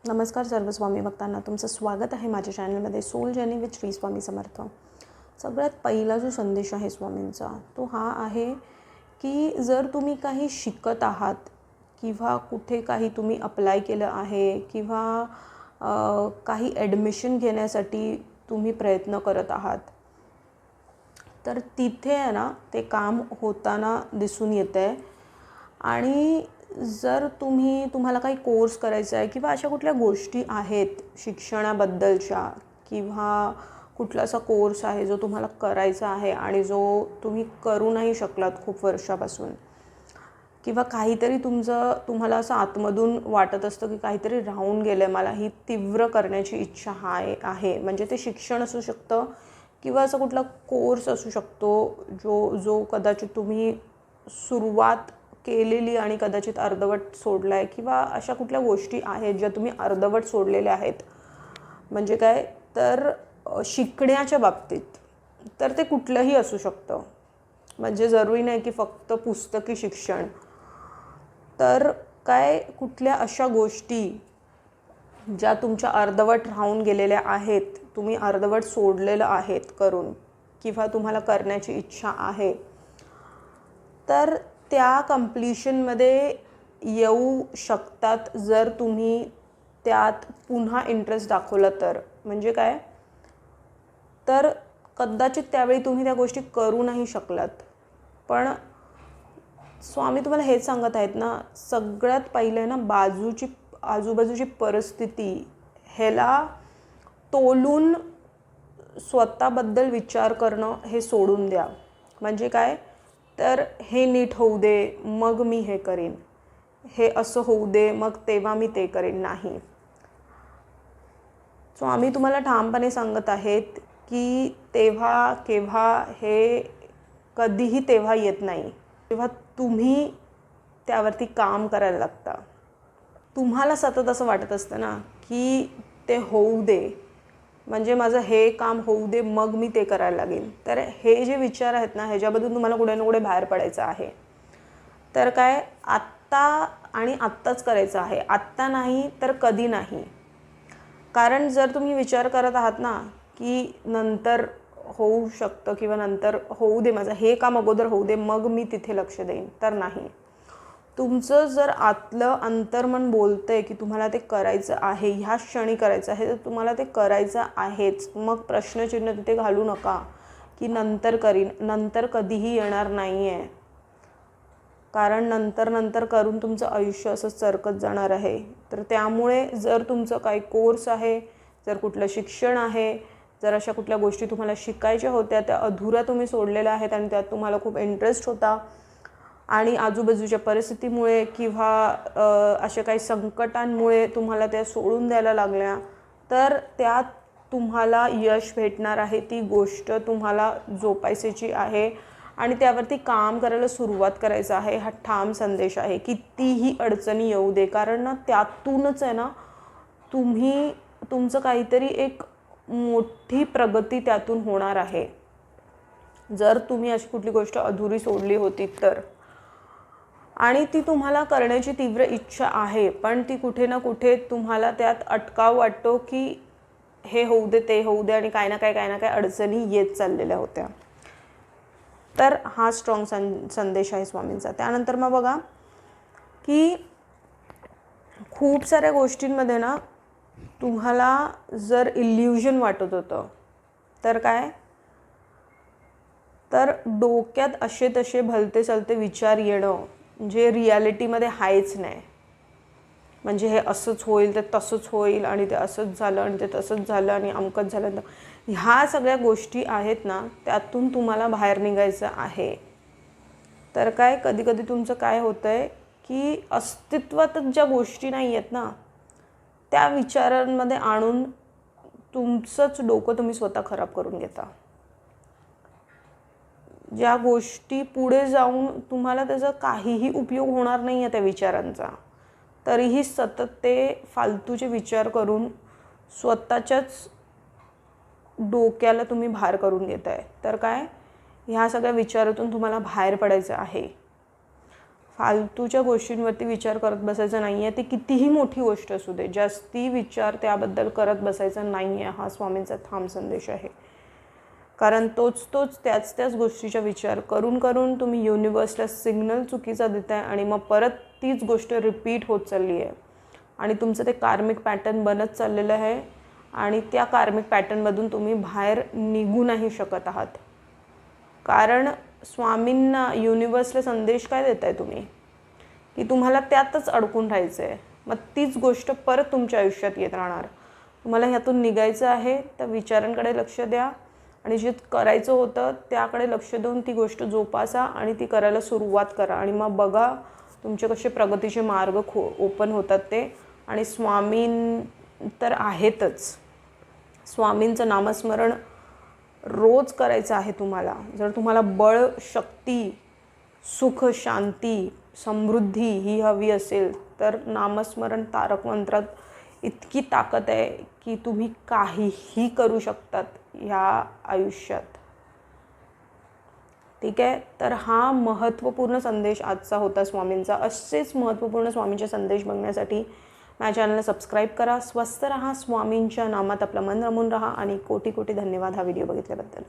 नमस्कार सर्व स्वामी भक्तांना, तुमचं स्वागत आहे माझ्या चॅनलमध्ये soul journey with Shri Swami Samarth. सगळ्यात पहिला जो संदेश आहे स्वामींचा तो हा आहे की जर तुम्ही काही शिकत आहात किंवा कुठे काही तुम्ही अप्लाय केलं आहे किंवा काही ॲडमिशन घेण्यासाठी तुम्ही प्रयत्न करत आहात, तर तिथे आहे ना ते काम होताना दिसून येतं आहे. आणि जर तुम्हाला काही कोर्स करायचा आहे किंवा अशा कुठल्या गोष्टी आहेत शिक्षणाबद्दलच्या किंवा कुठला असा कोर्स आहे जो तुम्हाला करायचा आहे आणि जो तुम्ही करू नाही शकलात खूप वर्षापासून, किंवा काहीतरी तुम्हाला असं आतमधून वाटत असतं की काहीतरी राहून गेलं आहे, मला ही तीव्र करण्याची इच्छा आहे. म्हणजे ते शिक्षण असू शकतं किंवा असा कुठला कोर्स असू शकतो जो कदाचित तुम्ही सुरुवात केलेली आणि कदाचित अर्धवट सोडला आहे, किंवा अशा कुठल्या गोष्टी आहेत ज्या तुम्ही अर्धवट सोडलेल्या आहेत. म्हणजे काय तर शिकण्याच्या बाबतीत तर ते कुठलंही असू शकतं. म्हणजे जरुरी नाही की फक्त पुस्तकी शिक्षण. तर काय कुठल्या अशा गोष्टी ज्या तुमच्या अर्धवट राहून गेलेल्या आहेत, तुम्ही अर्धवट सोडलेलं आहेत करून, किंवा तुम्हाला करण्याची इच्छा आहे, तर त्या कंप्लीशनमध्ये येऊ शकतात जर तुम्ही त्यात पुन्हा इंटरेस्ट दाखवला तर. म्हणजे काय तर कदाचित त्यावेळी तुम्ही त्या गोष्टी करू नाही शकलात, पण स्वामी तुम्हाला हेच सांगत आहेत ना, सगळ्यात पहिले ना आजूबाजूची परिस्थिती ह्याला तोलून स्वतःबद्दल विचार करणं हे सोडून द्या. म्हणजे काय तर हे नीट होऊ दे मग मी हे करीन, हे असं होऊ दे मग तेव्हा मी ते करीन, नाही. स्वामी तुम्हाला ठामपणे सांगत आहेत की तेव्हा केव्हा हे कधीही तेव्हा येत नाही तेव्हा तुम्ही त्यावरती काम करायला लागता. तुम्हाला सतत असं वाटत असतं ना की ते होऊ दे, म्हणजे माझं हे काम होऊ दे मग मी ते करायला लागेल. तर हे जे विचार आहेत ना ह्याच्याबद्दल तुम्हाला कुठे ना कुठे बाहेर पडायचं आहे. तर काय आत्ता आणि आत्ताच करायचं आहे, आत्ता नाही तर कधी नाही. कारण जर तुम्ही विचार करत आहात ना की नंतर होऊ शकतं किंवा नंतर होऊ दे, माझं हे काम अगोदर होऊ दे मग मी तिथे लक्ष देईन, तर नाही. तुमचं जर आतलं अंतर्मन बोलतंय की तुम्हाला ते करायचं आहे, ह्या क्षणी करायचं आहे, तर तुम्हाला ते करायचं आहेच. मग प्रश्नचिन्ह तिथे घालू नका की नंतर करीन. नंतर कधीही येणार नाही आहे, कारण नंतर करून तुमचं आयुष्य असं सरकत जाणार आहे. तर त्यामुळे जर तुमचं काही कोर्स आहे, जर कुठलं शिक्षण आहे, जर अशा कुठल्या गोष्टी तुम्हाला शिकायच्या होत्या त्या अधुऱ्या तुम्ही सोडलेल्या आहेत आणि त्यात तुम्हाला खूप इंटरेस्ट होता आणि आजूबाजूच्या परिस्थितीमुळे किंवा अशा काही संकटांमुळे तुम्हाला त्या सोडून द्यायला लागल्या, तर त्यात तुम्हाला यश भेटणार आहे. ती गोष्ट तुम्हाला जोपासायची आहे आणि त्यावरती काम करायला सुरुवात करायचं आहे. हा ठाम संदेश आहे. कितीही अडचणी येऊ दे, कारण ना त्यातूनच आहे ना तुमचं काहीतरी एक मोठी प्रगती त्यातून होणार आहे. जर तुम्ही अशी कुठली गोष्ट अधुरी सोडली होती तर, आणि ती तुम्हाला करण्याची तीव्र इच्छा आहे, पण ती कुठे ना कुठे तुम्हाला त्यात अटकाव वाटतो की हे होऊ दे ते होऊ दे, आणि काही ना काही अडचणी येत चाललेल्या होत्या. तर हा स्ट्रॉंग संदेश आहे स्वामींचा. त्यानंतर मग बघा की खूप साऱ्या गोष्टींमध्ये ना तुम्हाला जर इल्युजन वाटत होतं, तर काय तर डोक्यात असे तसे भलते सलते विचार येणं जे रियालिटीमध्ये आहेच नाही. म्हणजे हे असंच होईल, ते तसंच होईल, आणि ते असंच झालं आणि ते तसंच झालं आणि अमकंच झालं. ह्या सगळ्या गोष्टी आहेत ना त्यातून तुम्हाला बाहेर निघायचं आहे. तर काय कधी कधी तुमचं काय होतं आहे की अस्तित्वातच ज्या गोष्टी नाही आहेत ना त्या विचारांमध्ये आणून तुमचंच डोकं तुम्ही स्वतः खराब करून घेता. ज्या गोष्टी पुढे जाऊन तुम्हाला त्याचा काहीही उपयोग होणार नाही आहे त्या विचारांचा, तरीही सतत ते फालतूचे विचार करून स्वतःच्याच डोक्याला तुम्ही भार करून घेताय. तर काय ह्या सगळ्या विचारातून तुम्हाला बाहेर पडायचं आहे. फालतूच्या गोष्टींवरती विचार करत बसायचा नाही आहे. ती कितीही मोठी गोष्ट असू दे, जास्ती विचार त्याबद्दल करत बसायचा नाही आहे. हा स्वामींचा ठाम संदेश आहे. कारण त्याच गोष्टीचा विचार करून करून तुम्ही युनिवर्सला सिग्नल चुकीचा देताय आणि मग परत तीच गोष्ट रिपीट होत चालली आहे आणि तुमचं ते कार्मिक पॅटर्न बनत चाललेलं आहे आणि त्या कार्मिक पॅटर्नमधून तुम्ही बाहेर निघू नाही शकत आहात. कारण स्वामींना, युनिवर्सला संदेश काय देताय तुम्ही, की तुम्हाला त्यातच अडकून राहायचं आहे. मग तीच गोष्ट परत तुमच्या आयुष्यात येत राहणार. तुम्हाला ह्यातून निघायचं आहे तर विचारांकडे लक्ष द्या आणि जे करायचं होतं त्याकडे लक्ष देऊन ती गोष्ट जोपासा आणि ती करायला सुरुवात करा आणि मग बघा तुमचे कसे प्रगतीचे मार्ग ओपन होतात ते. आणि स्वामीं तर आहेतच. स्वामींचं नामस्मरण रोज करायचं आहे तुम्हाला. जर तुम्हाला बळ, शक्ती, सुख, शांती, समृद्धी ही हवी असेल तर नामस्मरण, तारक मंत्रात इतकी ताकद आहे की तुम्ही काहीही करू शकतात ह्या आयुष्यात. ठीक आहे. तर हा महत्त्वपूर्ण संदेश आजचा होता स्वामींचा. असेच महत्त्वपूर्ण स्वामींचे संदेश बघण्यासाठी माझ्या चॅनलला सबस्क्राईब करा. स्वस्थ राहा. स्वामींच्या नामात आपलं मन रमून राहा आणि कोटी कोटी धन्यवाद हा व्हिडिओ बघितल्याबद्दल.